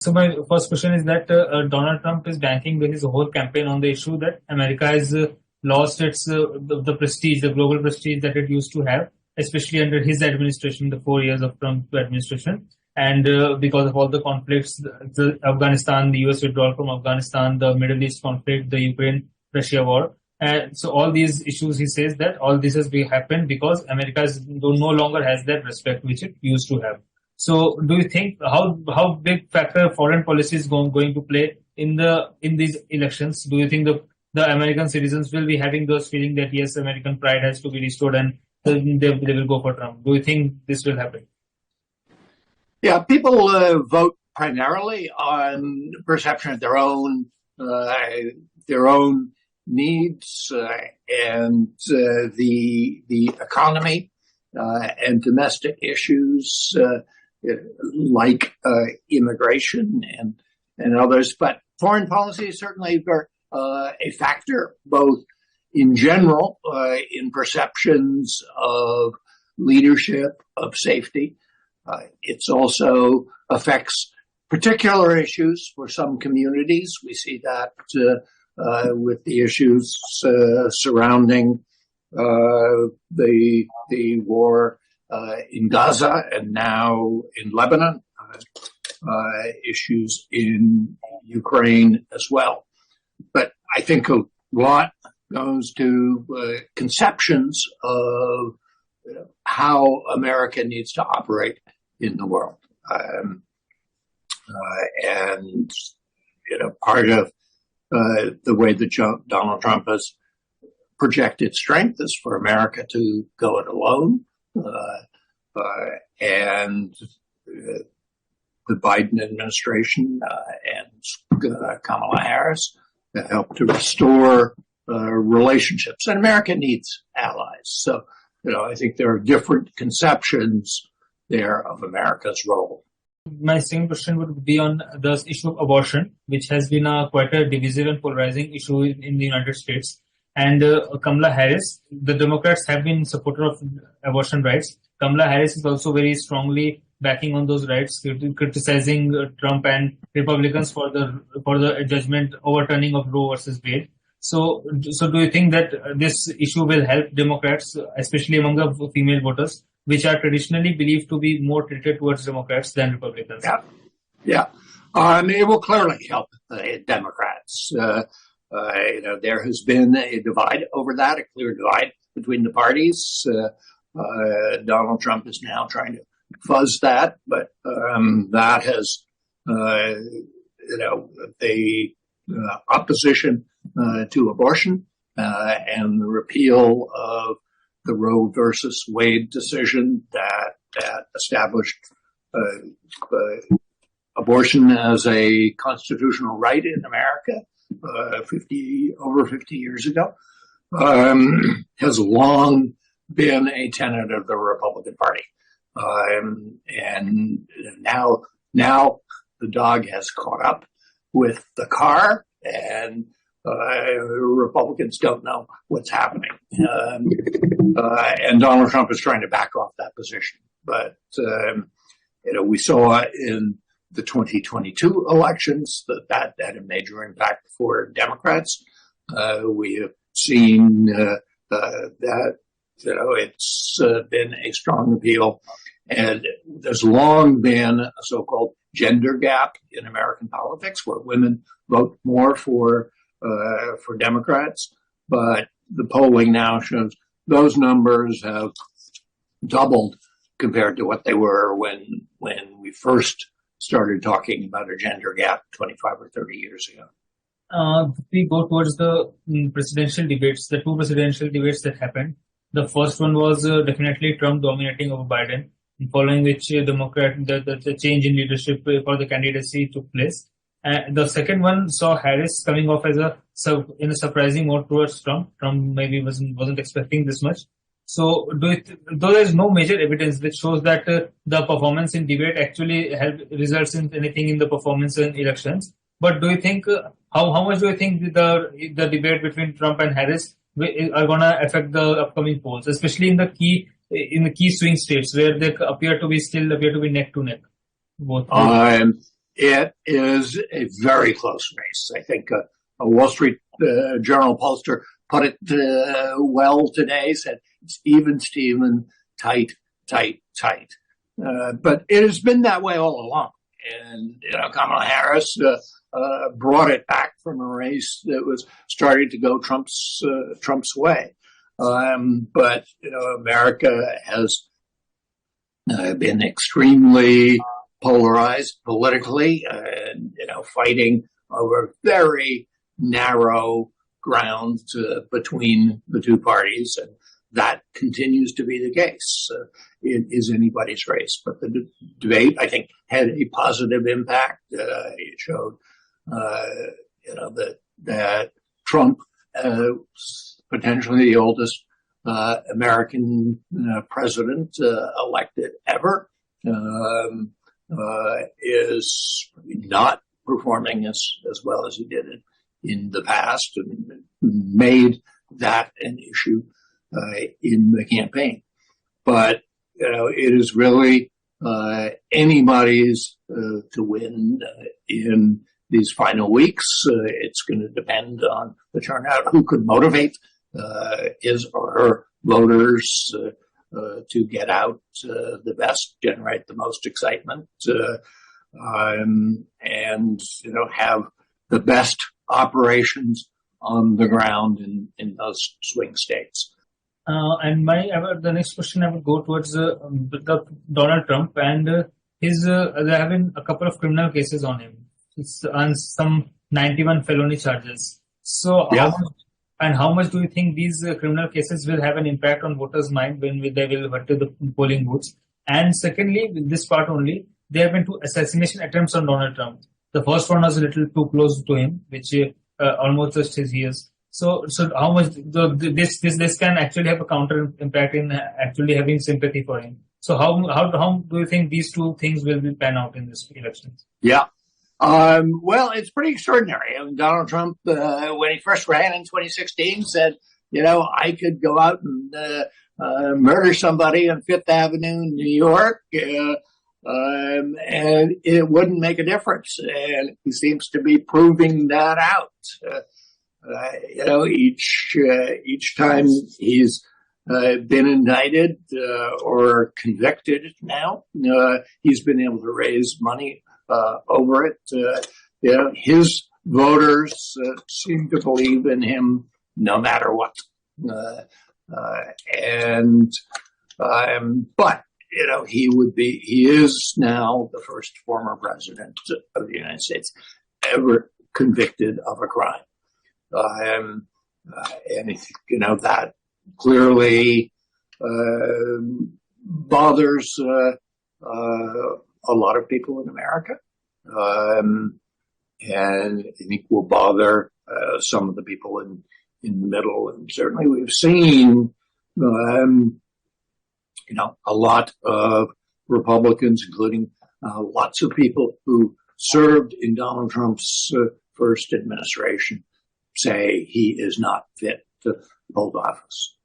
So my first question is that Donald Trump is banking his whole campaign on the issue that America has lost its the prestige, the global prestige that it used to have, especially under his administration, the 4 years of Trump administration, and because of all the conflicts, the Afghanistan, the U.S. withdrawal from Afghanistan, the Middle East conflict, the Ukraine-Russia war. And so all these issues, he says that all this has happened because America no longer has that respect which it used to have. So, do you think how big factor foreign policy is going to play in these elections? Do you think the American citizens will be having those feeling that yes, American pride has to be restored and they will go for Trump? Do you think this will happen? Yeah, people vote primarily on perception of their own needs and the economy and domestic issues. Like immigration and others, but foreign policy is certainly a factor, both in general, in perceptions of leadership, of safety. It also affects particular issues for some communities. We see that with the issues surrounding the war in Gaza and now in Lebanon, issues in Ukraine as well. But I think a lot goes to conceptions of how America needs to operate in the world. And part of the way that Donald Trump has projected strength is for America to go it alone. And the Biden administration and Kamala Harris have helped to restore relationships. And America needs allies. So, I think there are different conceptions there of America's role. My second question would be on the issue of abortion, which has been quite a divisive and polarizing issue in the United States. And Kamala Harris, the Democrats have been supporter of abortion rights. Kamala Harris is also very strongly backing on those rights, criticizing Trump and Republicans for the judgment overturning of Roe versus Wade. So do you think that this issue will help Democrats, especially among the female voters, which are traditionally believed to be more tilted towards Democrats than Republicans? Yeah. It will clearly help Democrats. There has been a divide over that, a clear divide between the parties. Donald Trump is now trying to fuzz that, but that has, the opposition to abortion and the repeal of the Roe versus Wade decision that established abortion as a constitutional right in America over 50 years ago, has long been a tenet of the Republican Party. And now the dog has caught up with the car, and Republicans don't know what's happening. And Donald Trump is trying to back off that position. But, we saw in the 2022 elections that had a major impact for Democrats. We have seen that, it's been a strong appeal. And there's long been a so-called gender gap in American politics where women vote more for Democrats. But the polling now shows those numbers have doubled compared to what they were when we first started talking about a gender gap 25 or 30 years ago. We go towards the presidential debates, the two presidential debates that happened. The first one was definitely Trump dominating over Biden, following which the change in leadership for the candidacy took place. The second one saw Harris coming off in a surprising mode towards Trump. Trump maybe wasn't expecting this much. So, though there is no major evidence which shows that the performance in debate actually results in anything in the performance in elections, but do you think how much do you think the debate between Trump and Harris are going to affect the upcoming polls, especially in the key swing states where they appear to be neck to neck? Both. It is a very close race. I think a Wall Street Journal pollster put it well today, said it's even, Steven, tight, tight, tight. But it has been that way all along. And, Kamala Harris brought it back from a race that was starting to go Trump's way. But, America has been extremely polarized politically and, fighting over very narrow ground between the two parties. And that continues to be the case. It is anybody's race. But the debate, I think, had a positive impact. It showed, that Trump, potentially the oldest American president elected ever, is not performing as well as he did in the past, and made that an issue in the campaign. But it is really anybody's to win in these final weeks. It's going to depend on the turnout, who could motivate his or her voters to get out the best, generate the most excitement, and have the best operations on the ground in those swing states. And the next question I would go towards Donald Trump, and there have been a couple of criminal cases on him, and some 91 felony charges. So, yeah. How much do you think these criminal cases will have an impact on voters' mind when they will head to the polling booths? And secondly, with this part only, there have been 2 assassination attempts on Donald Trump. The first one was a little too close to him, which almost touched his ears. So how much this can actually have a counter impact in actually having sympathy for him? So how do you think these 2 things will pan out in this election? Yeah. Well, it's pretty extraordinary. Donald Trump, when he first ran in 2016, said, I could go out and murder somebody on Fifth Avenue in New York, and it wouldn't make a difference. And he seems to be proving that out. Each time he's been indicted or convicted now, he's been able to raise money over it. His voters seem to believe in him no matter what. But he is now the first former president of the United States ever convicted of a crime. And that clearly bothers a lot of people in America, and I think will bother some of the people in the middle. And certainly we've seen, a lot of Republicans, including lots of people who served in Donald Trump's first administration, say he is not fit to hold office.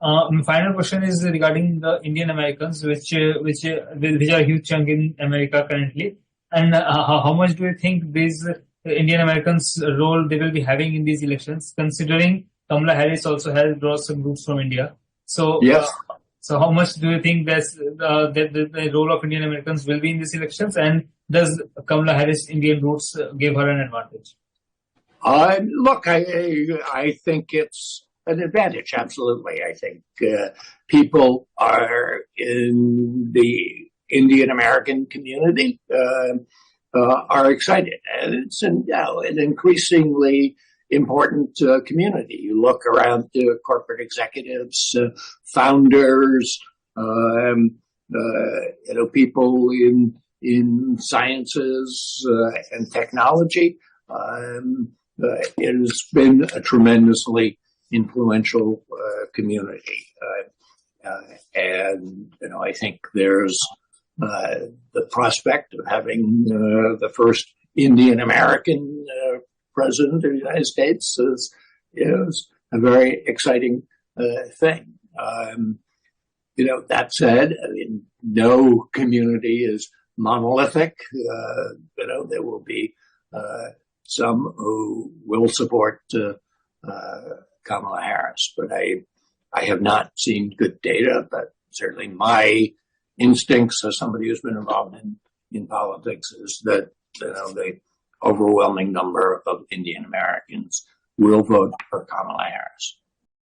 Final question is regarding the Indian Americans, which are a huge chunk in America currently. And how much do you think these Indian Americans' role they will be having in these elections, considering Kamala Harris also has brought some roots from India? So, yes. So how much do you think the role of Indian Americans will be in these elections? And does Kamala Harris' Indian roots give her an advantage? Look, I think it's an advantage. Absolutely. I think people are in the Indian American community are excited, and it's an increasingly important community. You look around corporate executives, founders, people in sciences and technology. It has been a tremendously influential community, and I think there's the prospect of having the first Indian American president of the United States is a very exciting thing. That said, no community is monolithic. There will be some who will support Kamala Harris, but I have not seen good data. But certainly, my instincts as somebody who's been involved in politics is that the overwhelming number of Indian Americans will vote for Kamala Harris.